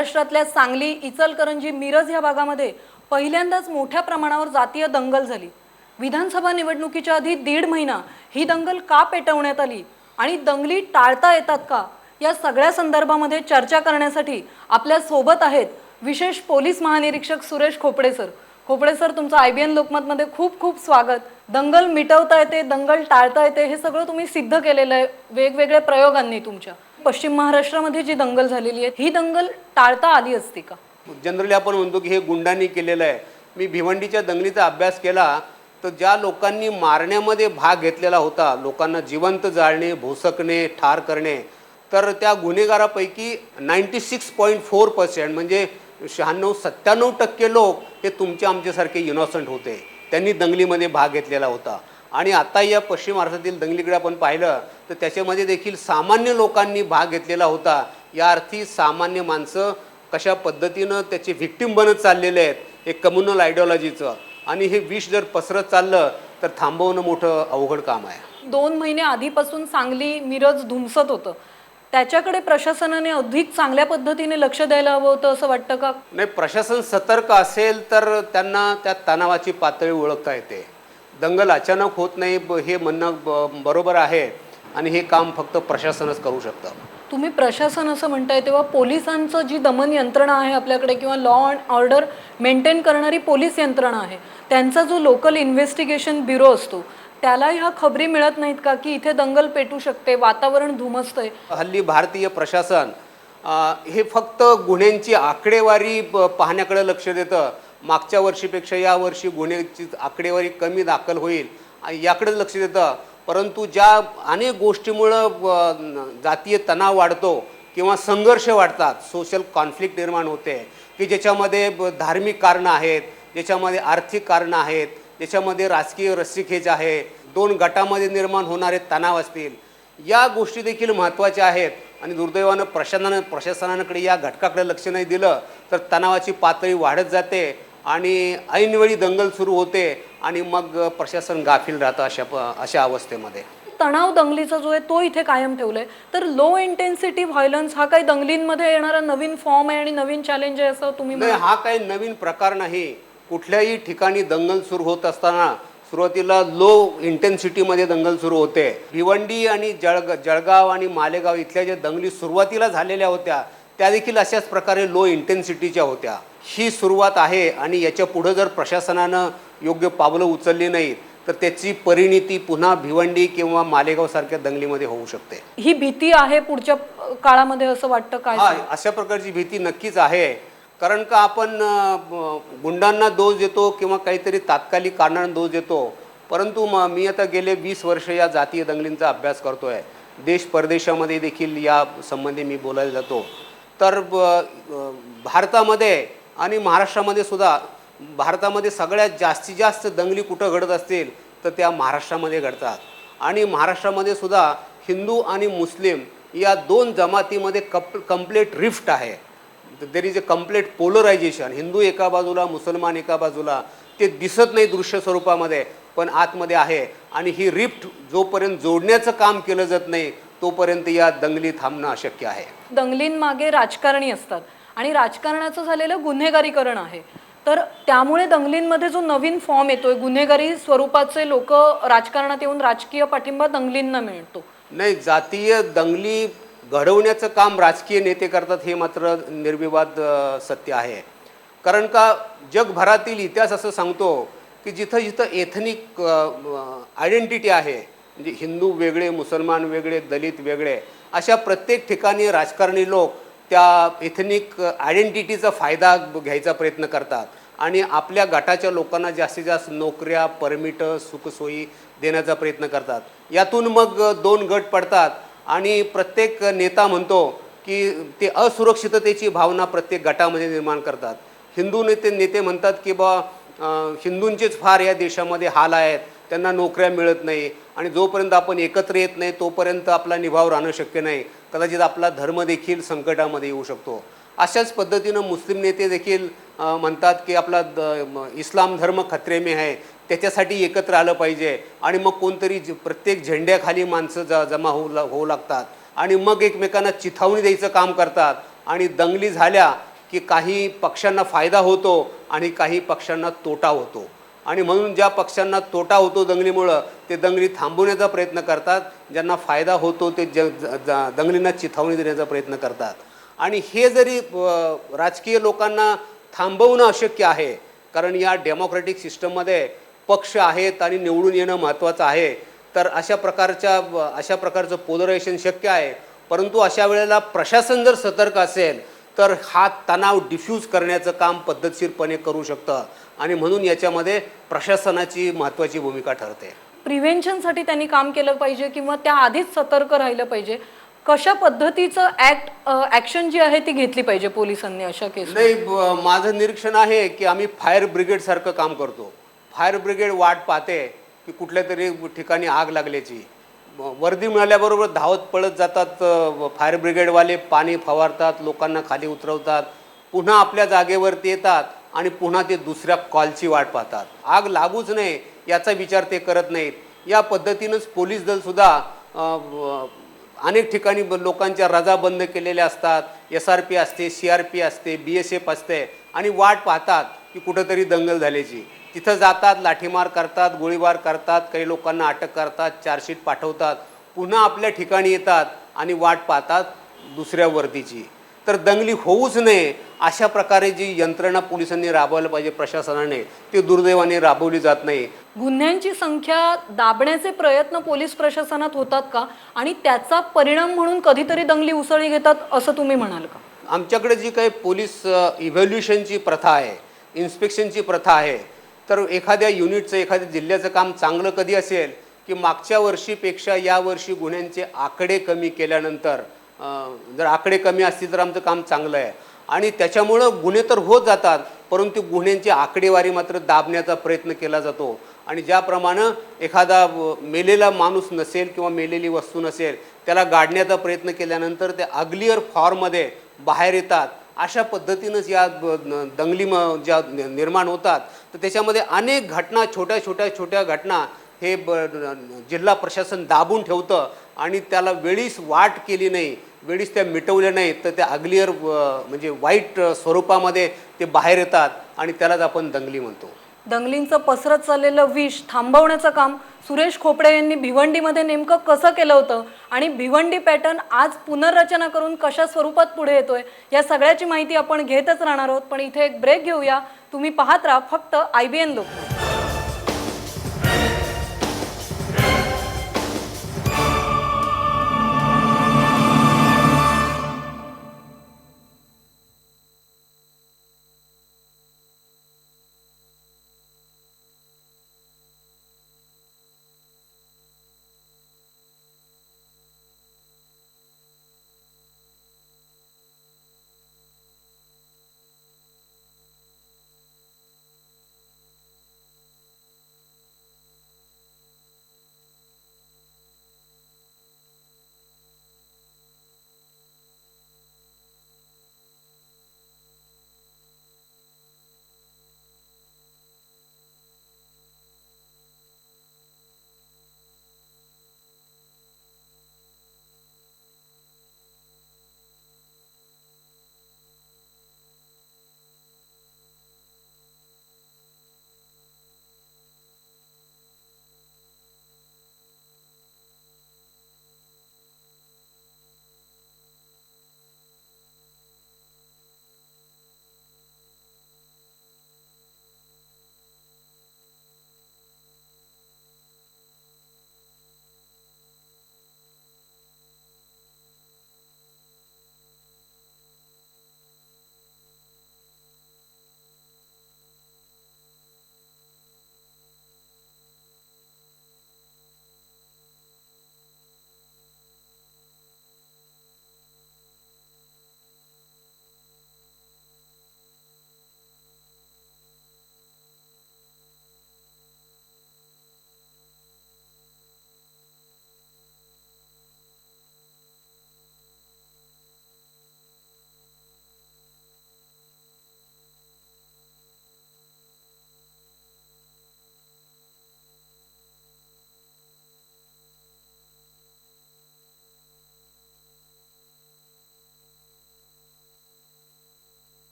महाराष्ट्रातल्या सांगली, इचलकरंजी, मिरज या भागामध्ये पहिल्यांदाच मोठ्या प्रमाणावर जातीय दंगल झाली। विधानसभा निवडणुकीच्या आधी 1.5 महिना ही दंगल का पेटवण्यात आली आणि दंगली टाळता येतात का, या सगळ्या संदर्भामध्ये चर्चा करण्यासाठी आपल्या सोबत आहेत विशेष पोलीस महानिरीक्षक सुरेश खोपडे सर। खोपडे सर, तुमचं IBN लोकमतमध्ये खूप खूप स्वागत। दंगल मिटवता येते, दंगल टाळता येते, हे सगळं तुम्ही सिद्ध केलेलं आहे वेगवेगळ्या प्रयोगांनी तुमच्या। पश्चिम महाराष्ट्रामध्ये जी दंगल झालेली आहे, ही दंगल टाळता आली असती का? जनरली आपण म्हणतो की हे गुंडांनी केलेलं आहे। मी भिवंडीच्या दंगलीचा अभ्यास केला तर ज्या लोकांनी मारण्यामध्ये भाग घेतलेला होता, लोकांना जिवंत जाळणे, भोसकणे, ठार करणे, तर त्या गुन्हेगारापैकी 96.4% म्हणजे 96-97% लोक हे तुमचे आमच्यासारखे इनोसंट होते। त्यांनी दंगलीमध्ये भाग घेतलेला होता। आणि आता या पश्चिम महाराष्ट्रातील दंगलीकडे आपण पाहिलं तर त्याच्यामध्ये देखील सामान्य लोकांनी भाग घेतलेला होता। या अर्थी सामान्य माणसं कशा पद्धतीनं त्याचे व्हिक्टिम बनत चाललेले आहेत एक कम्युनल आयडिओलॉजीचं, आणि हे विष जर पसरत चाललं तर थांबवणं मोठं अवघड काम आहे। 2 महिने आधीपासून सांगली, मिरज धुमसत होतं, त्याच्याकडे प्रशासनाने अधिक चांगल्या पद्धतीने लक्ष द्यायला हवं होतं असं वाटतं का? नाही, प्रशासन सतर्क असेल तर त्यांना त्या तणावाची पातळी ओळखता येते। दंगल अचानक होत नाही हे म्हणणं बरोबर आहे, आणि हे काम फक्त प्रशासनच करू शकतं। तुम्ही प्रशासन असं म्हणताय तेव्हा पोलिसांचं जी दमन यंत्रणा आहे आपल्याकडे, किंवा लॉ अँड ऑर्डर मेंटेन करणारी पोलीस यंत्रणा आहे, त्यांचा जो लोकल इन्व्हेस्टिगेशन ब्युरो असतो, त्याला ह्या खबरी मिळत नाहीत का की इथे दंगल पेटू शकते, वातावरण धुमसतंय? हल्ली भारतीय प्रशासन हे फक्त गुन्ह्यांची आकडेवारी पाहण्याकडे लक्ष देतं। मागच्या वर्षीपेक्षा या वर्षी गुन्ह्याची आकडेवारी कमी दाखल होईल याकडे लक्ष देतं, परंतु ज्या अनेक गोष्टीमुळं जातीय तणाव वाढतो किंवा संघर्ष वाढतात, सोशल कॉन्फ्लिक्ट निर्माण होते, की ज्याच्यामध्ये धार्मिक कारणं आहेत, ज्याच्यामध्ये आर्थिक कारणं आहेत, ज्याच्यामध्ये राजकीय रस्सीखेच आहे, 2 गटामध्ये निर्माण होणारे तणाव असतील, या गोष्टी देखील महत्त्वाच्या आहेत। आणि दुर्दैवानं प्रशासनाकडे या घटकाकडे लक्ष नाही दिलं तर तणावाची पातळी वाढत जाते आणि ऐनवेळी दंगल सुरू होते आणि मग प्रशासन गाफील राहतं अशा अवस्थेमध्ये। तणाव दंगलीचा जो आहे तो इथे कायम ठेवलाय, तर लो इंटेन्सिटी व्हायलन्स हा काही दंगलींमध्ये येणारा नवीन फॉर्म आहे आणि नवीन चॅलेंज आहे असं तुम्ही नाही, हा काही नवीन प्रकार नाही। कुठल्याही ठिकाणी दंगल सुरू होत असताना सुरुवातीला लो इंटेन्सिटीमध्ये दंगल सुरू होते। भिवंडी आणि जळगाव आणि मालेगाव इथल्या ज्या दंगली सुरुवातीला झालेल्या होत्या त्या देखील अशाच प्रकारे लो इंटेन्सिटीच्या होत्या। ही सुरुवात आहे, आणि याच्या पुढे जर प्रशासनानं योग्य पावलं उचलली नाही तर त्याची परिणिती पुन्हा भिवंडी किंवा मालेगाव सारख्या दंगलीमध्ये होऊ शकते। ही भीती आहे पुढच्या काळामध्ये असं वाटतं काय? अशा प्रकारची भीती नक्कीच आहे, कारण का आपण गुंडांना दोष देतो किंवा काहीतरी तात्कालिक कारणांना दोष देतो, परंतु मी आता गेले 20 वर्ष या जातीय दंगलींचा अभ्यास करतोय। देश परदेशामध्ये देखील या संबंधी मी बोलायला जातो। तर भारतामध्ये आणि महाराष्ट्रामध्ये सुद्धा, भारतामध्ये सगळ्यात जास्तीत जास्त दंगली कुठं घडत असतील तर त्या महाराष्ट्रामध्ये घडतात। आणि महाराष्ट्रामध्ये सुद्धा हिंदू आणि मुस्लिम या 2 जमातीमध्ये कंप्लीट रिफ्ट आहे। There is a complete polarisation. Hindu एका बाजूला, मुसलमान एका बाजूला, ते दिसत नाही दृश्य स्वरूपामध्ये पण आतमध्ये आहे। आणि ही रिफ्ट जोपर्यंत जोडण्याचं काम केलं जात नाही तोपर्यंत या दंगली थांबणं अशक्य आहे। दंगलींमागे राजकारणी असतात आणि राजकारणाचं झालेलं गुन्हेगारीकरण आहे, तर त्यामुळे दंगलींमध्ये जो नवीन फॉर्म येतोय, गुन्हेगारी स्वरूपाचे लोक राजकारणात येऊन राजकीय पाठिंबा दंगलींना मिळतो। नाही, जातीय दंगली घडवण्याचं काम राजकीय नेते करतात हे मात्र निर्विवाद सत्य आहे। कारण का जगभरातील इतिहास असं सांगतो की जिथं जिथं एथनिक आयडेंटिटी आहे, म्हणजे हिंदू वेगळे, मुसलमान वेगळे, दलित वेगळे, अशा प्रत्येक ठिकाणी राजकारणी लोक त्या एथनिक आयडेंटिटीचा फायदा घ्यायचा प्रयत्न करतात आणि आपल्या गटाच्या लोकांना जास्तीत जास्त नोकऱ्या, परमिट, सुखसोयी देण्याचा प्रयत्न करतात। यातून मग 2 गट पडतात आणि प्रत्येक नेता म्हणतो की ते असुरक्षिततेची भावना प्रत्येक गटामध्ये निर्माण करतात। हिंदू नेते म्हणतात की हिंदूंचेच फार या देशामध्ये हाल आहेत, त्यांना नोकऱ्या मिळत नाही, आणि जोपर्यंत आपण एकत्र येत नाही तोपर्यंत आपला निभाव राहणं शक्य नाही, कदाचित आपला धर्म देखील संकटामध्ये येऊ शकतो। अशाच पद्धतीनं मुस्लिम नेते देखील म्हणतात की आपला इस्लाम धर्म खतरे में आहे, त्याच्यासाठी एकत्र आलं पाहिजे, आणि मग कोणतरी प्रत्येक झेंड्याखाली माणसं जमा होऊ लागतात आणि मग एकमेकांना चिथावणी द्यायचं काम करतात, आणि दंगली झाल्या की काही पक्षांना फायदा होतो आणि काही पक्षांना तोटा होतो, आणि म्हणून ज्या पक्षांना तोटा होतो दंगलीमुळं ते दंगली थांबवण्याचा प्रयत्न करतात, ज्यांना फायदा होतो ते दंगलींना चिथावणी देण्याचा प्रयत्न करतात. आणि हे जरी राजकीय लोकांना थांबवणं अशक्य आहे, कारण या डेमोक्रॅटिक सिस्टममध्ये पक्ष आहेत आणि निवडून येणं महत्त्वाचं आहे, तर अशा प्रकारचं पोलरायझेशन शक्य आहे. परंतु अशा वेळेला प्रशासन जर सतर्क असेल तर हा तणाव डिफ्यूज करण्याचं काम पद्धतशीरपणे करू शकतं, आणि म्हणून याच्यामध्ये प्रशासनाची महत्त्वाची भूमिका ठरते. प्रिव्हेन्शनसाठी त्यांनी काम केलं पाहिजे किंवा त्या आधीच सतर्क राहिलं पाहिजे? कशा पद्धतीचं ॲक्शन जी आहे ती घेतली पाहिजे पोलिसांनी अशा केस? नाही, माझं निरीक्षण आहे की आम्ही फायर ब्रिगेडसारखं काम करतो. फायर ब्रिगेड वाट पाहते की कुठल्या तरी ठिकाणी आग लागल्याची, वर्दी मिळाल्याबरोबर धावत पळत जातात फायर ब्रिगेडवाले, पाणी फवारतात, लोकांना खाली उतरवतात, पुन्हा आपल्या जागेवरती येतात आणि पुन्हा ते दुसऱ्या कॉलची वाट पाहतात. आग लागूच नये याचा विचार ते करत नाहीत. या पद्धतीनंच पोलीस दलसुद्धा अनेक ठिकाणी लोकांच्या रजा बंद केलेल्या असतात, SRP असते, CRP असते, BSF असते, आणि वाट पाहतात की कुठंतरी दंगल झाल्याची. तिथं जातात, लाठीमार करतात, गोळीबार करतात, काही लोकांना अटक करतात, चार्जशीट पाठवतात, पुन्हा आपल्या ठिकाणी येतात आणि वाट पाहतात दुसऱ्या वर्दीची. तर दंगली होऊच नये अशा प्रकारे जी यंत्रणा पोलिसांनी राबवायला पाहिजे प्रशासनाने, ती दुर्दैवाने राबवली जात नाही. गुन्ह्यांची संख्या दाबण्याचे प्रयत्न पोलीस प्रशासनात होतात का, आणि त्याचा परिणाम म्हणून कधीतरी दंगली उसळी घेतात असं तुम्ही म्हणाल का? आमच्याकडे जी काही पोलीस इव्हॅल्युएशनची प्रथा आहे, इन्स्पेक्शनची प्रथा आहे, तर एखाद्या युनिटचं, एखाद्या जिल्ह्याचं काम चांगलं कधी असेल की मागच्या वर्षीपेक्षा यावर्षी गुन्ह्यांचे आकडे कमी केल्यानंतर, जर आकडे कमी असतील तर आमचं काम चांगलं आहे, आणि त्याच्यामुळं गुन्हे तर होत जातात, परंतु गुन्ह्यांची आकडेवारी मात्र दाबण्याचा प्रयत्न केला जातो. आणि ज्याप्रमाणे एखादा मेलेला माणूस नसेल किंवा मेलेली वस्तू नसेल, त्याला गाडण्याचा प्रयत्न केल्यानंतर ते अग्लियर फॉर्ममध्ये बाहेर येतात, अशा पद्धतीनंच या दंगली ज्या निर्माण होतात, तर त्याच्यामध्ये अनेक घटना, छोट्या घटना हे जिल्हा प्रशासन दाबून ठेवतं, आणि त्याला वेळीच वाट केली नाही, वेळीच त्या मिटवल्या नाहीत, तर त्या अग्लियर म्हणजे वाईट स्वरूपामध्ये ते बाहेर येतात, आणि त्यालाच आपण दंगली म्हणतो. दंगलींचं पसरत चाललेलं विष थांबवण्याचं काम सुरेश खोपडे यांनी भिवंडीमध्ये नेमकं कसं केलं होतं, आणि भिवंडी पॅटर्न आज पुनर्रचना करून कशा स्वरूपात पुढे येतोय, या सगळ्याची माहिती आपण घेतच राहणार आहोत. पण इथे एक ब्रेक घेऊया. तुम्ही पाहत राहा फक्त IBN लोकमत.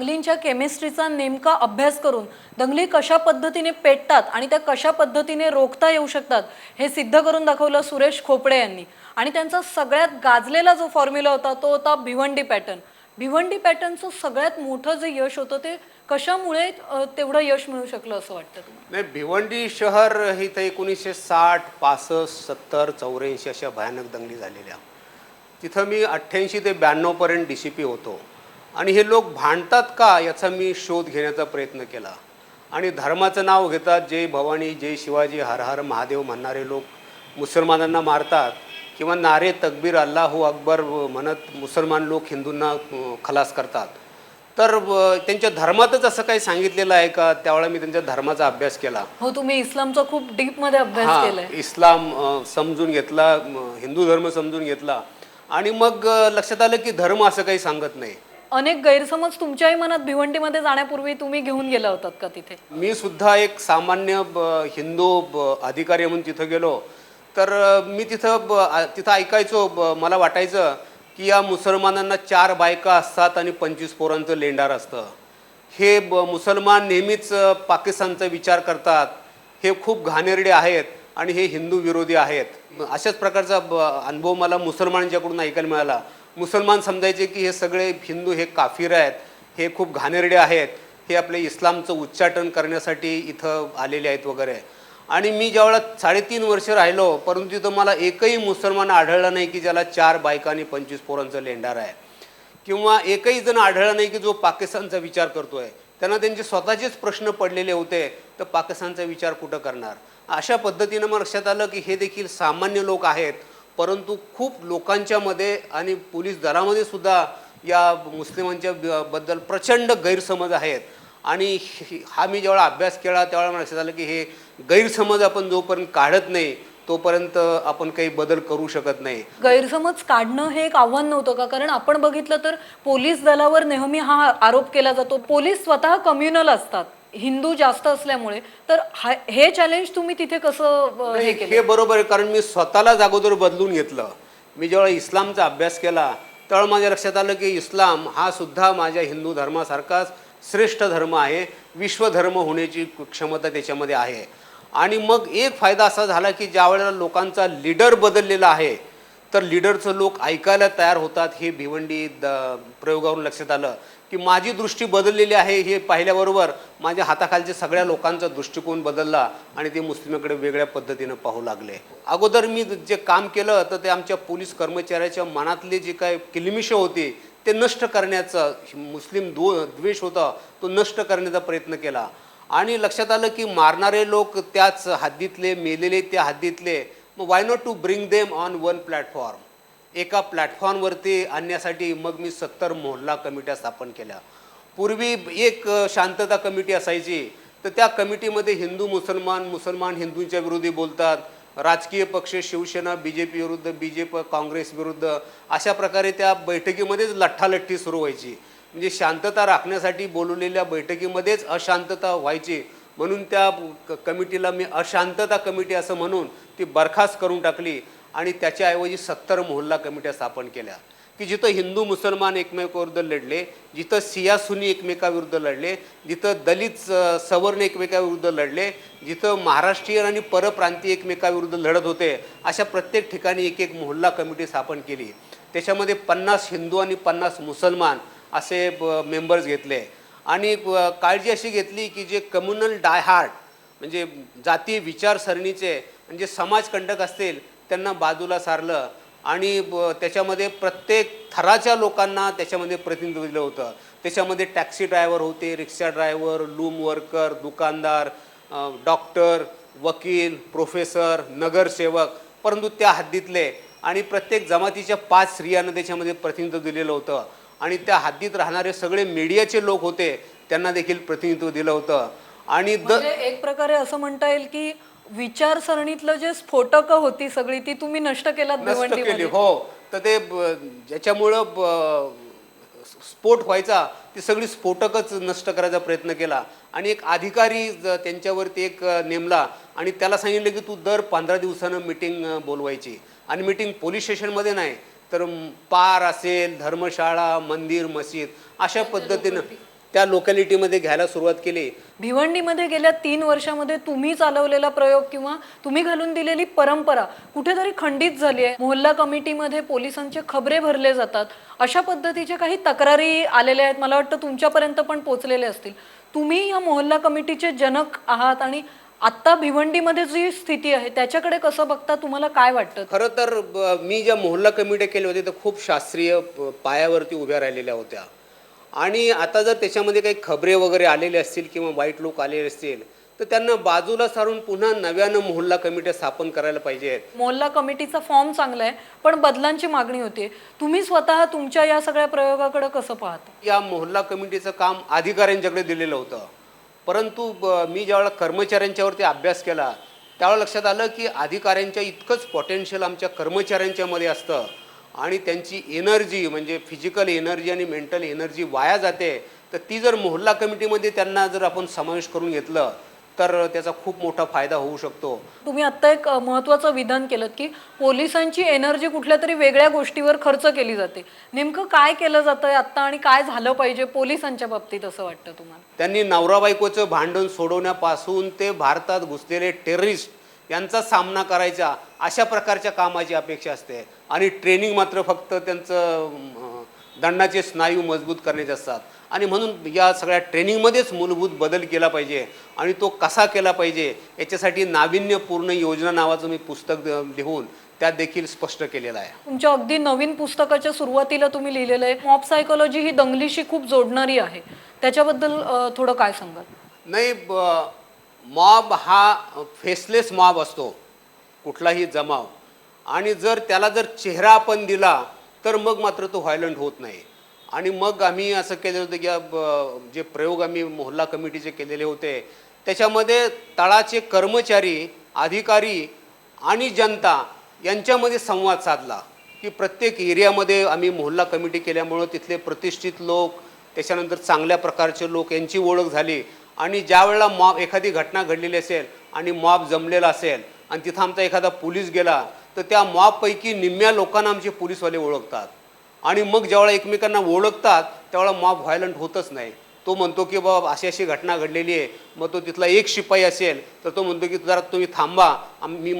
दंगलींच्या केमिस्ट्रीचा नेमका अभ्यास करून दंगली कशा पद्धतीने पेटतात आणि त्या कशा पद्धतीने रोखता येऊ शकतात हे सिद्ध करून दाखवलं सुरेश खोपडे यांनी. आणि त्यांचा सगळ्यात गाजलेला जो फॉर्म्युला होता तो होता भिवंडी पॅटर्न. भिवंडी पॅटर्नचं सगळ्यात मोठं जे यश होतं ते कशामुळे तेवढं यश मिळू शकलं असं वाटतं तुम्हाला? नाही, भिवंडी शहर ही तर 1960, 65, 70, 84 अशा भयानक दंगली झालेल्या. तिथं मी 88 ते 92पर्यंत DCP होतो आणि हे लोक भांडतात का याचा मी शोध घेण्याचा प्रयत्न केला. आणि धर्माचं नाव घेतात, जय भवानी, जय शिवाजी, हर हर महादेव म्हणणारे लोक मुसलमानांना मारतात किंवा नारे तकबीर अल्लाहू अकबर म्हणत मुसलमान लोक हिंदूंना खलास करतात. तर त्यांच्या धर्मातच असं काही सांगितलेलं आहे का? त्यावेळेला मी त्यांच्या धर्माचा अभ्यास केला. हो, तुम्ही इस्लामचा खूप डीपमध्ये अभ्यास केलाय. इस्लाम समजून घेतला, हिंदू धर्म समजून घेतला आणि मग लक्षात आलं की धर्म असं काही सांगत नाही. अनेक गैरसमज तुमच्याही मनात भिवंडीमध्ये जाण्यापूर्वी तुम्ही घेऊन गेला होतात का तिथे? मी सुद्धा एक सामान्य हिंदू अधिकारी म्हणून तिथं गेलो तर मी तिथं ऐकायचो. मला वाटायचं की या मुसलमानांना 4 बायका असतात आणि 25 पोरांचं लेंडार असतं. हे मुसलमान नेहमीच पाकिस्तानचा विचार करतात, हे खूप घाणेरडे आहेत आणि हे हिंदू विरोधी आहेत. अशाच प्रकारचा अनुभव मला मुसलमानांच्याकडून ऐकायला मिळाला. मुसलमान समजायचे की हे सगळे हिंदू हे काफिर आहेत, हे खूप घाणेरडे आहेत, हे आपले इस्लामचं उच्चाटन करण्यासाठी इथं आलेले आहेत वगैरे. आणि मी ज्यावेळेला 3.5 वर्ष राहिलो, परंतु तिथं मला एकही मुसलमान आढळला नाही की ज्याला 4 बायका आणि 25 पोरांचं लेंडार आहे, किंवा एकही जण आढळला नाही की जो पाकिस्तानचा विचार करतोय. त्यांना त्यांचे स्वतःचेच प्रश्न पडलेले होते, तर पाकिस्तानचा विचार कुठं करणार. अशा पद्धतीनं मला लक्षात आलं की हे देखील सामान्य लोक आहेत, परंतु खूप लोकांच्या मध्ये आणि पोलीस दलामध्ये सुद्धा या मुस्लिमांच्या बद्दल प्रचंड गैरसमज आहेत. आणि हा मी जेव्हा अभ्यास केला त्यावेळेला मला लक्षात आलं की हे गैरसमज आपण जोपर्यंत काढत नाही तोपर्यंत आपण काही बदल करू शकत नाही. गैरसमज काढणं हे एक आव्हान नव्हतं का? कारण आपण बघितलं तर पोलीस दलावर नेहमी हा आरोप केला जातो, पोलीस स्वतः कम्युनल असतात हिंदू जास्त असल्यामुळे. तर हे चॅलेंज तुम्ही तिथे कसं हे केलं? हे बरोबर आहे, कारण मी स्वतःलाच अगोदर बदलून घेतलं. मी जेव्हा इस्लामचा अभ्यास केला त्यावेळेला माझ्या लक्षात आलं की इस्लाम हा सुद्धा माझ्या हिंदू धर्मासारखाच श्रेष्ठ धर्म आहे, विश्वधर्म होण्याची क्षमता त्याच्यामध्ये आहे. आणि मग एक फायदा असा झाला की ज्या वेळेला लोकांचा लीडर बदललेला आहे तर लीडरचं लोक ऐकायला तयार होतात. हे भिवंडी प्रयोगावरून लक्षात आलं की माझी दृष्टी बदललेली आहे. हे पाहिल्याबरोबर माझ्या हाताखालच्या सगळ्या लोकांचा दृष्टिकोन बदलला आणि ते मुस्लिमाकडे वेगळ्या पद्धतीनं पाहू लागले. अगोदर मी जे काम केलं तर ते आमच्या पोलीस कर्मचाऱ्याच्या मनातले जे काय किलमिशं होती ते नष्ट करण्याचा, मुस्लिम द्वेष होता तो नष्ट करण्याचा प्रयत्न केला. आणि लक्षात आलं की मारणारे लोक त्याच हद्दीतले, मेलेले त्या हद्दीतले, मग why not to bring them on one platform, एका प्लॅटफॉर्मवरती आणण्यासाठी मग मी 70 मोहल्ला कमिट्या स्थापन केल्या. पूर्वी एक शांतता कमिटी असायची, तर त्या कमिटीमध्ये हिंदू मुसलमान, मुसलमान हिंदूंच्या विरोधी बोलतात, राजकीय पक्ष शिवसेना BJP विरुद्ध, BJP काँग्रेस विरुद्ध, अशा प्रकारे त्या बैठकीमध्येच लठ्ठालठ्ठी सुरू व्हायची. म्हणजे शांतता राखण्यासाठी बोलवलेल्या बैठकीमध्येच अशांतता व्हायची. म्हणून त्या कमिटीला मी अशांतता कमिटी असं म्हणून ती बरखास्त करून टाकली आणि त्याच्याऐवजी 70 मोहल्ला कमिट्या स्थापन केल्या की जिथं हिंदू मुसलमान एकमेकाविरुद्ध लढले, जिथं सिया सुनी एकमेकाविरुद्ध लढले, जिथं दलित सवर्ण एकमेकाविरुद्ध लढले, जिथं महाराष्ट्रीयन आणि परप्रांतीय एकमेकाविरुद्ध लढत होते, अशा प्रत्येक ठिकाणी एक मोहल्ला कमिटी स्थापन केली. त्याच्यामध्ये 50 हिंदू आणि 50 मुसलमान असे मेंबर्स घेतले. आणि काळजी अशी घेतली की जे कम्युनल डायहार्ट म्हणजे जातीय विचारसरणीचे म्हणजे समाजकंटक असतील त्यांना बाजूला सारलं आणि त्याच्यामध्ये प्रत्येक थराच्या लोकांना त्याच्यामध्ये प्रतिनिधित्व दिलं होतं. त्याच्यामध्ये टॅक्सी ड्रायव्हर होते, रिक्षा ड्रायव्हर, लूम वर्कर, दुकानदार, डॉक्टर, वकील, प्रोफेसर, नगरसेवक, परंतु त्या हद्दीतले. आणि प्रत्येक जमातीच्या 5 स्त्रियांना त्याच्यामध्ये प्रतिनिधित्व दिलेलं होतं. आणि त्या हद्दीत राहणारे सगळे मीडियाचे लोक होते त्यांना देखील प्रतिनिधित्व दिलं होतं. आणि एक प्रकारे असं म्हणता येईल की विचारसरणीतलं जे स्फोटक होती सगळी ती तुम्ही नष्ट केली. हो, तर ते ज्याच्यामुळं स्फोट व्हायचा ती सगळी स्फोटकच नष्ट करायचा प्रयत्न केला. आणि एक अधिकारी त्यांच्यावरती एक नेमला आणि त्याला सांगितलं की तू दर 15 दिवसानं मीटिंग बोलवायची. आणि मीटिंग पोलीस स्टेशनमध्ये नाही तर पार असेल, धर्मशाळा, मंदिर, मस्जिद, अशा पद्धतीनं त्या लोकॅलिटीमध्ये घ्यायला सुरुवात केली. भिवंडीमध्ये गेल्या 3 वर्षामध्ये तुम्ही चालवलेला प्रयोग किंवा तुम्ही घालून दिलेली परंपरा कुठेतरी खंडित झाली आहे. मोहल्ला कमिटीमध्ये पोलिसांचे खबरे भरले जातात. अशा पद्धतीच्या काही तक्रारी आलेल्या आहेत. मला वाटतं तुमच्यापर्यंत पण पोहोचलेले असतील. तुम्ही या मोहल्ला कमिटीचे जनक आहात आणि आत्ता भिवंडीमध्ये जी स्थिती आहे त्याच्याकडे कसं बघता, तुम्हाला काय वाटतं? खरं तर मी ज्या मोहल्ला कमिट्या केल्या होत्या त्या खूप शास्त्रीय पायावरती उभ्या राहिलेल्या होत्या. आणि आता जर त्याच्यामध्ये काही खबरे वगैरे आलेले असतील किंवा वाईट लोक आलेले असतील तर त्यांना बाजूला सारून पुन्हा नव्यानं मोहल्ला कमिट्या स्थापन करायला पाहिजेत. मोहल्ला कमिटीचा फॉर्म चांगला आहे, पण बदलांची मागणी होते. तुम्ही स्वतः तुमच्या या सगळ्या प्रयोगाकडे कसं पाहता? या मोहल्ला कमिटीचं काम अधिकाऱ्यांच्याकडे दिलेलं होतं, परंतु मी ज्यावेळेला कर्मचाऱ्यांच्यावरती अभ्यास केला त्यावेळेला लक्षात आलं की अधिकाऱ्यांच्या इतकंच पोटेन्शियल आमच्या कर्मचाऱ्यांच्यामध्ये असतं आणि त्यांची एनर्जी म्हणजे फिजिकल एनर्जी आणि मेंटल एनर्जी वाया जाते. तर ती जर मोहल्ला कमिटीमध्ये त्यांना जर आपण समावेश करून घेतलं तर त्याचा खूप मोठा फायदा होऊ शकतो. तुम्ही आत्ता एक महत्त्वाचं विधान केलं की पोलिसांची एनर्जी कुठल्या तरी वेगळ्या गोष्टीवर खर्च केली जाते. नेमकं काय केलं जातंय आत्ता आणि काय झालं पाहिजे पोलिसांच्या बाबतीत असं वाटतं तुम्हाला? त्यांनी नवरा बायकोचं भांडण सोडवण्यापासून ते भारतात घुसलेले टेररिस्ट यांचा सामना करायचा अशा प्रकारच्या कामाची अपेक्षा असते. आणि ट्रेनिंग मात्र फक्त त्यांचं दंडाचे स्नायू मजबूत करण्याचे असतात. आणि म्हणून या सगळ्या ट्रेनिंगमध्येच मूलभूत बदल केला पाहिजे. आणि तो कसा केला पाहिजे याच्यासाठी नाविन्यपूर्ण योजना नावाचं मी पुस्तक लिहून त्यात देखील स्पष्ट केलेलं आहे. तुमच्या अगदी नवीन पुस्तकाच्या सुरुवातीला तुम्ही लिहिलेलं आहे मॉब सायकोलॉजी ही दंगलीशी खूप जोडणारी आहे. त्याच्याबद्दल थोडं काय सांगाल? नाही, मॉब हा फेसलेस मॉब असतो, कुठलाही जमाव. आणि जर त्याला जर चेहरा आपण दिला तर मग मात्र तो व्हायलंट होत नाही. आणि मग आम्ही असं केलं होतं की जे प्रयोग आम्ही मोहल्ला कमिटीचे केलेले होते त्याच्यामध्ये तळाचे कर्मचारी, अधिकारी आणि जनता यांच्यामध्ये संवाद साधला की प्रत्येक एरियामध्ये आम्ही मोहल्ला कमिटी केल्यामुळं तिथले प्रतिष्ठित लोक, त्याच्यानंतर चांगल्या प्रकारचे लोक यांची ओळख झाली. आणि ज्या वेळेला मॉब एखादी घटना घडलेली असेल आणि मॉब जमलेला असेल आणि तिथं आमचा एखादा पोलीस गेला तर त्या मॉबपैकी निम्म्या लोकांना आमचे पोलीसवाले ओळखतात. आणि मग ज्यावेळेला एकमेकांना ओळखतात त्यावेळेला मॉब व्हायलंट होतच नाही. तो म्हणतो की बाबा अशी अशी घटना घडलेली आहे. मग तो तिथला एक शिपाई असेल तर तो म्हणतो की जरा तुम्ही थांबा, मी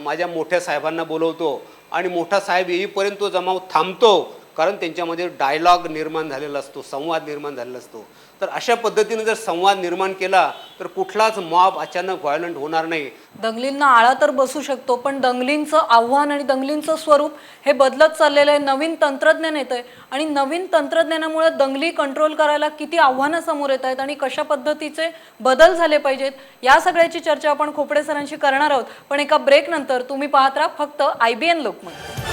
माझ्या मोठ्या साहेबांना बोलवतो. आणि मोठा साहेब येईपर्यंत तो जमाव थांबतो, कारण त्यांच्यामध्ये डायलॉग निर्माण झालेला असतो, संवाद निर्माण झालेला असतो. तर अशा पद्धतीने जर संवाद निर्माण केला तर कुठलाच मॉब अचानक व्हायलंट होणार नाही. दंगलींना आळा तर बसू शकतो, पण दंगलींचं आव्हान आणि दंगलींचं स्वरूप हे बदलत चाललेलं आहे. नवीन तंत्रज्ञान येत आहे आणि नवीन तंत्रज्ञानामुळे दंगली कंट्रोल करायला किती आव्हानं समोर येत आहेत आणि कशा पद्धतीचे बदल झाले पाहिजेत या सगळ्याची चर्चा आपण खोपडे सरांशी करणार आहोत. पण एका ब्रेकनंतर तुम्ही पाहत राहा फक्त IBN लोकमत.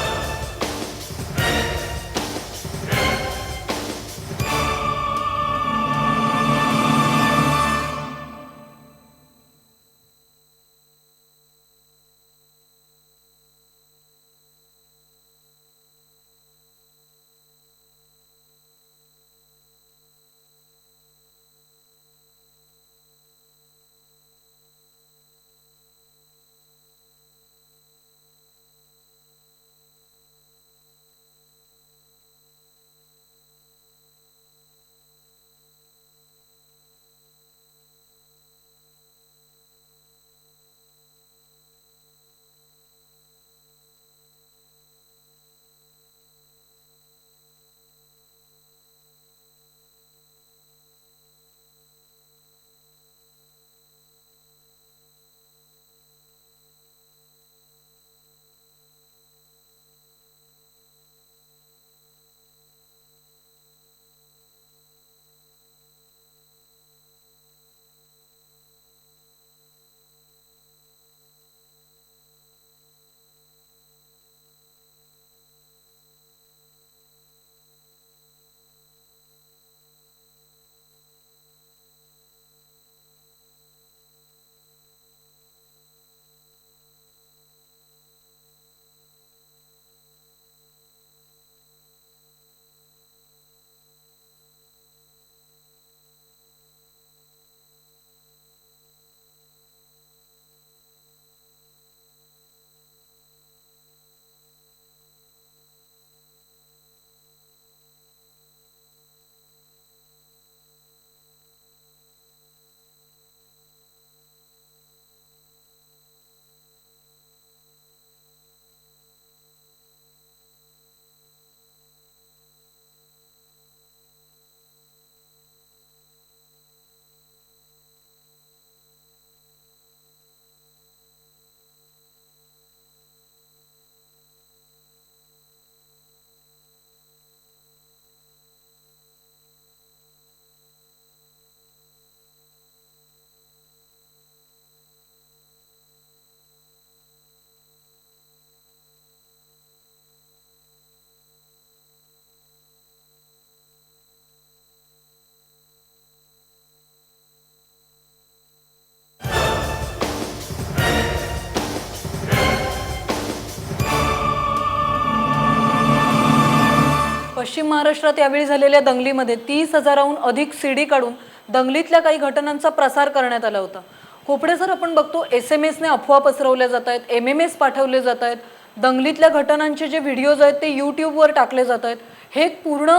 पश्चिम महाराष्ट्रात यावेळी झालेल्या दंगलीमध्ये 30,000हून अधिक सीडी काढून दंगलीतल्या काही घटनांचा प्रसार करण्यात आला होता. खोपडे सर, आपण बघतो SMS ने अफवा पसरवल्या जात आहेत, MMS पाठवले जात आहेत, दंगलीतल्या घटनांचे जे व्हिडिओज आहेत ते यूट्यूबवर टाकले जात आहेत. हे एक पूर्ण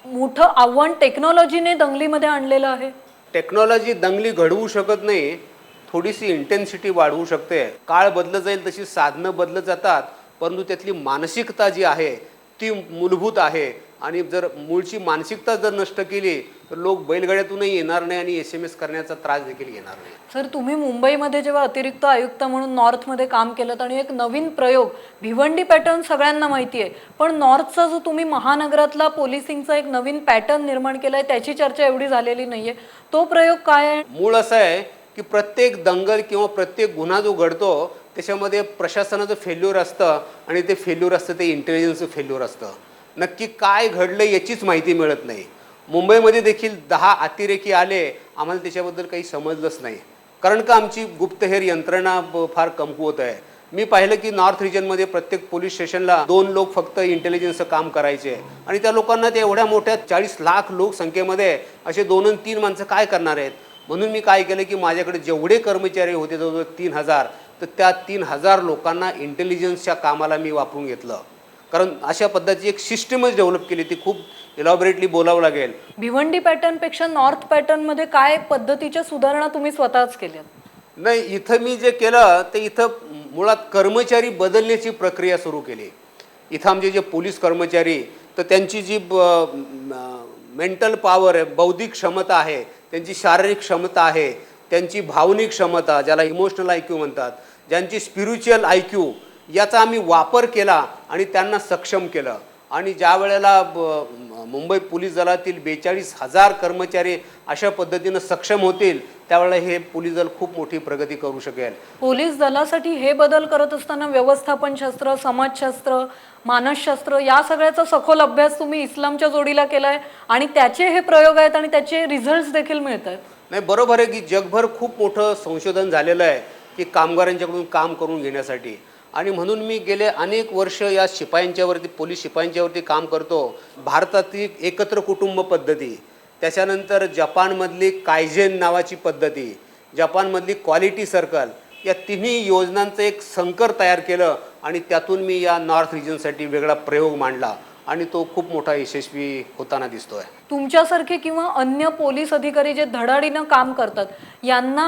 मोठं आव्हान टेक्नॉलॉजीने दंगलीमध्ये आणलेलं आहे. टेक्नॉलॉजी दंगली घडवू शकत नाही, थोडीशी इंटेन्सिटी वाढवू शकते. काळ बदलत जाईल तशी साधनं बदलत जातात, परंतु त्यातली मानसिकता जी आहे ती मूलभूत आहे. आणि जर मूळची मानसिकता जर नष्ट केली तर लोक बैलगाड्यातूनही येणार नाही आणि SMS करण्याचा त्रास देखील घेणार नाही. सर, तुम्ही मुंबईमध्ये जेव्हा अतिरिक्त आयुक्त म्हणून नॉर्थमध्ये काम केलं आणि एक नवीन प्रयोग भिवंडी पॅटर्न सगळ्यांना माहिती आहे, पण नॉर्थचा जो तुम्ही महानगरातला पोलिसिंगचा एक नवीन पॅटर्न निर्माण केला आहे त्याची चर्चा एवढी झालेली नाहीये. तो प्रयोग काय आहे? मूळ असं आहे की प्रत्येक दंगल किंवा प्रत्येक गुन्हा जो घडतो त्याच्यामध्ये प्रशासनाचं फेल्युअर असतं आणि ते फेल्युअर असतं ते इंटेलिजन्सचं फेल्युअर असतं. नक्की काय घडलं याचीच माहिती मिळत नाही. मुंबईमध्ये देखील 10 अतिरेकी आले, आम्हाला त्याच्याबद्दल काही समजलंच नाही, कारण का आमची गुप्तहेर यंत्रणा फार कमकुवत आहे. मी पाहिलं की नॉर्थ रिजनमध्ये प्रत्येक पोलीस स्टेशनला 2 लोक फक्त इंटेलिजन्सचं काम करायचे आणि त्या लोकांना ते एवढ्या मोठ्या 40 लाख लोकसंख्येमध्ये असे 2 आणि 3 माणसं काय करणार आहेत. म्हणून मी काय केलं की माझ्याकडे जेवढे कर्मचारी होते जवळजवळ 3,000, तर त्या 3,000 लोकांना इंटेलिजन्सच्या कामाला मी वापरून घेतलं. कारण अशा पद्धतीची एक सिस्टमच डेव्हलप केली, ती खूप इलॉबरेटली बोलावं लागेल. भिवंडी पॅटर्नपेक्षा नॉर्थ पॅटर्नमध्ये काय पद्धतीच्या सुधारणा तुम्ही स्वतःच केल्या? नाही, इथं मी जे केलं ते इथं मुळात कर्मचारी बदलण्याची प्रक्रिया सुरू केली. इथं आमचे जे पोलीस कर्मचारी, तर त्यांची जी मेंटल पॉवर आहे, बौद्धिक क्षमता आहे, त्यांची शारीरिक क्षमता आहे, त्यांची भावनिक क्षमता ज्याला इमोशनल IQ म्हणतात, ज्यांची स्पिरिच्युअल IQ, याचा आम्ही वापर केला आणि त्यांना सक्षम केलं. आणि ज्या वेळेला मुंबई पोलीस दलातील 42,000 कर्मचारी अशा पद्धतीनं सक्षम होतील त्यावेळेला हे पोलीस दल खूप मोठी प्रगती करू शकेल. पोलीस दलासाठी हे बदल करत असताना व्यवस्थापनशास्त्र, समाजशास्त्र, मानसशास्त्र या सगळ्याचा सखोल अभ्यास तुम्ही इस्लामच्या जोडीला केलाय आणि त्याचे हे प्रयोग आहेत आणि त्याचे रिझल्ट्स देखील मिळत आहेत. नाही, बरोबर आहे की जगभर खूप मोठं संशोधन झालेलं आहे की कामगारांच्याकडून काम करून घेण्यासाठी. आणि म्हणून मी गेले अनेक वर्ष या शिपायांच्यावरती, पोलीस शिपायांच्यावरती काम करतो. भारतातील एकत्र कुटुंब पद्धती, त्याच्यानंतर जपानमधली कायझेन नावाची पद्धती, जपानमधली क्वालिटी सर्कल, या तिन्ही योजनांचं एक संकर तयार केलं आणि त्यातून मी या नॉर्थ रिजनसाठी वेगळा प्रयोग मांडला आणि तो खूप मोठा यशस्वी होताना दिसतोय. तुमच्यासारखे किंवा अन्य पोलीस अधिकारी जे धडाडीनं काम करतात यांना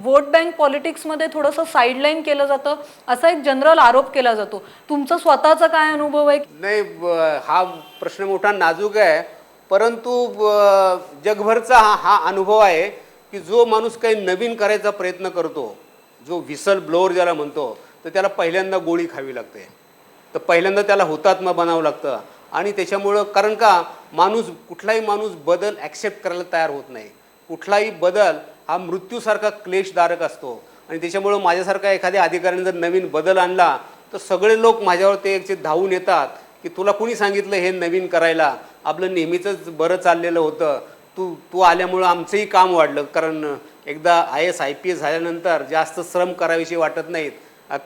वोट बँक पॉलिटिक्समध्ये थोडंसं साईडलाईन केलं जातं असा एक जनरल आरोप केला जातो. तुमचा स्वतःचा काय अनुभव आहे? नाही, हा प्रश्न मोठा नाजूक आहे, परंतु जगभरचा हा अनुभव आहे की जो माणूस काही नवीन करायचा प्रयत्न करतो, जो व्हिसल ब्लोअर ज्याला म्हणतो, तर त्याला पहिल्यांदा गोळी खावी लागते, तर पहिल्यांदा त्याला हुतात्मा बनावं लागतं. आणि त्याच्यामुळं, कारण का कुठलाही माणूस बदल ॲक्सेप्ट करायला तयार होत नाही. कुठलाही बदल हा मृत्यूसारखा क्लेशदारक असतो आणि त्याच्यामुळं माझ्यासारखा एखाद्या अधिकाऱ्याने जर नवीन बदल आणला तर सगळे लोक माझ्यावर ते धावून येतात की तुला कोणी सांगितलं हे नवीन करायला, आपलं नेहमीचंच बरं चाललेलं होतं, तू आल्यामुळं आमचंही काम वाढलं. कारण एकदा IAS IPS झाल्यानंतर जास्त श्रम करावेशी वाटत नाहीत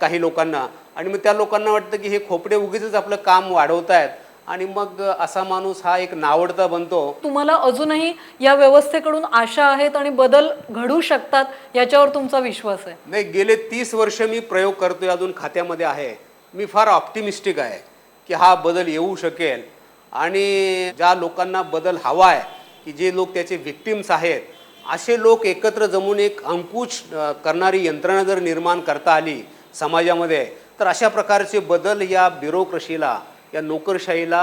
काही लोकांना आणि मग त्या लोकांना वाटतं की हे खोपडे उगीचच आपलं काम वाढवत आहेत आणि मग असा माणूस हा एक नावडता बनतो. तुम्हाला अजूनही या व्यवस्थेकडून आशा आहेत आणि बदल घडू शकतात याच्यावर तुमचा विश्वास आहे? नाही, गेले 30 वर्ष मी प्रयोग करतोय, अजून खात्यामध्ये आहे. मी फार ऑप्टिमिस्टिक आहे की हा बदल येऊ शकेल आणि ज्या लोकांना बदल हवा आहे, की जे लोक त्याचे विक्टिम्स आहेत, असे लोक एकत्र जमून एक अंकुश करणारी यंत्रणा जर निर्माण करता आली समाजामध्ये, तर अशा प्रकारचे बदल या ब्युरोक्रेसीला, या नोकरशाहीला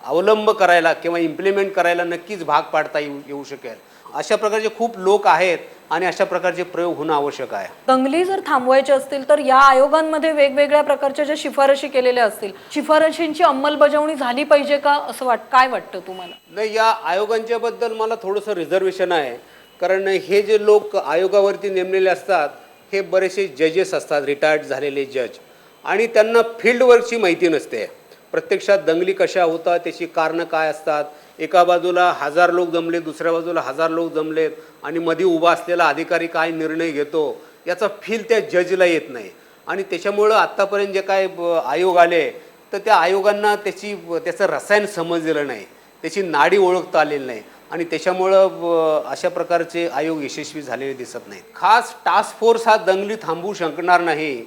अवलंब करायला किंवा इम्प्लिमेंट करायला नक्कीच भाग पाडता येऊ शकेल. अशा प्रकारचे खूप लोक आहेत आणि अशा प्रकारचे प्रयोग होणं आवश्यक आहे. दंगली जर थांबवायचे असतील तर या आयोगांमध्ये वेगवेगळ्या प्रकारच्या ज्या शिफारशी केलेल्या असतील, शिफारशींची अंमलबजावणी झाली पाहिजे का, असं काय वाटतं तुम्हाला? नाही, या आयोगांच्या बद्दल मला थोडंसं रिझर्वेशन आहे. कारण हे जे लोक आयोगावरती नेमलेले असतात हे बरेचसे जजेस असतात, रिटायर्ड झालेले जज, आणि त्यांना फील्डवरची माहिती नसते. प्रत्यक्षात दंगली कशा होतात, त्याची कारणं काय असतात, एका बाजूला 1000 लोक जमले, दुसऱ्या बाजूला 1000 लोक जमलेत आणि मध्ये उभा असलेला अधिकारी काय निर्णय घेतो याचा फील त्या जजला येत नाही. आणि त्याच्यामुळं आत्तापर्यंत जे काय आयोग आले तर त्या आयोगांना त्याचं रसायन समजलेलं नाही, त्याची नाडी ओळखता आलेली नाही आणि त्याच्यामुळं अशा प्रकारचे आयोग यशस्वी झालेले दिसत नाहीत. खास टास्क फोर्स हा दंगली थांबवू शकणार नाही.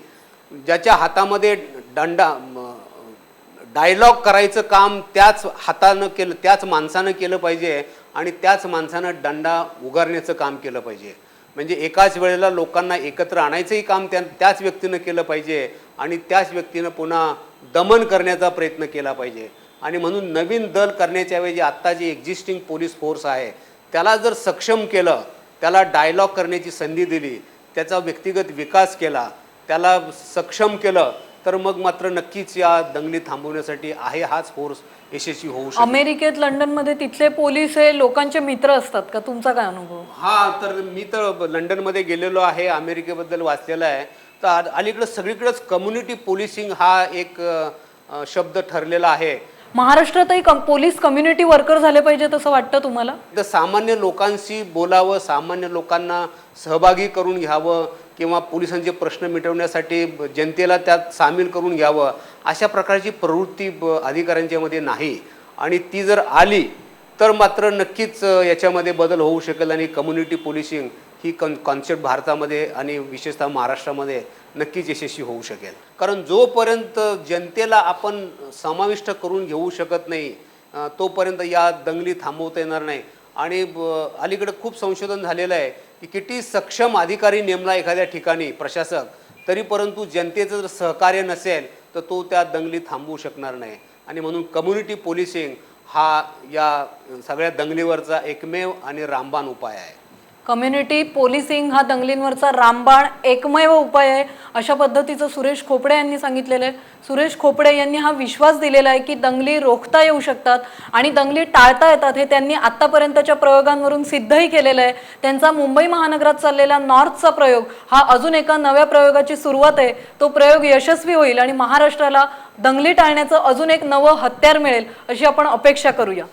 ज्याच्या हातामध्ये डायलॉग करायचं काम त्याच हातानं केलं, त्याच माणसानं केलं पाहिजे आणि त्याच माणसानं दंडा उगारण्याचं काम केलं पाहिजे. म्हणजे एकाच वेळेला लोकांना एकत्र आणायचंही काम त्याच व्यक्तीनं केलं पाहिजे आणि त्याच व्यक्तीनं पुन्हा दमन करण्याचा प्रयत्न केला पाहिजे. आणि म्हणून नवीन दल करण्याच्या ऐवजी आत्ता जे एक्झिस्टिंग पोलीस फोर्स आहे त्याला जर सक्षम केलं, त्याला डायलॉग करण्याची संधी दिली, त्याचा व्यक्तिगत विकास केला, त्याला सक्षम केलं, तर मग मात्र नक्कीच या दंगली थांबवण्यासाठी आहे हाच फोर्स यशस्वी होऊ शकतो. अमेरिकेत, लंडनमध्ये तिथले पोलीस हे लोकांचे मित्र असतात का? तुमचा काय अनुभव? हा, तर मी तर लंडनमध्ये गेलेलो आहे, अमेरिकेबद्दल वाचलेलं आहे. तर अलीकडं सगळीकडेच कम्युनिटी पोलिसिंग हा एक शब्द ठरलेला आहे. महाराष्ट्रातही पोलीस कम्युनिटी वर्कर झाले पाहिजेत असं वाटतं तुम्हाला? तर सामान्य लोकांशी बोलावं, सामान्य लोकांना सहभागी करून घ्यावं किंवा पोलिसांचे प्रश्न मिटवण्यासाठी जनतेला त्यात सामील करून घ्यावं, अशा प्रकारची प्रवृत्ती अधिकाऱ्यांच्यामध्ये नाही. आणि ती जर आली तर मात्र नक्कीच याच्यामध्ये बदल होऊ शकेल आणि कम्युनिटी पोलिसिंग ही कॉन्सेप्ट भारतामध्ये आणि विशेषतः महाराष्ट्रामध्ये नक्कीच यशस्वी होऊ शकेल. कारण जोपर्यंत जनतेला आपण समाविष्ट करून घेऊ शकत नाही तोपर्यंत या दंगली थांबवता येणार नाही. आणि अलीकडे खूप संशोधन झालेलं आहे की किती सक्षम अधिकारी नेमला एखाद्या ठिकाणी प्रशासक, तरी परंतु जनतेचं जर सहकार्य नसेल तर तो त्या दंगली थांबवू शकणार नाही. आणि म्हणून कम्युनिटी पोलिसिंग हा या सगळ्या दंगलीवरचा एकमेव आणि रामबाण उपाय आहे. कम्युनिटी पोलिसिंग हा दंगलींवरचा रामबाण एकमेव उपाय आहे, अशा पद्धतीचं सुरेश खोपडे यांनी सांगितलेलं आहे. सुरेश खोपडे यांनी हा विश्वास दिलेला आहे की दंगली रोखता येऊ शकतात आणि दंगली टाळता येतात. हे त्यांनी आत्तापर्यंतच्या प्रयोगांवरून सिद्धही केलेलं आहे. त्यांचा मुंबई महानगरात चाललेला नॉर्थचा प्रयोग हा अजून एका नव्या प्रयोगाची सुरुवात आहे. तो प्रयोग यशस्वी होईल आणि महाराष्ट्राला दंगली टाळण्याचं अजून एक नवं हत्यार मिळेल अशी आपण अपेक्षा करूया.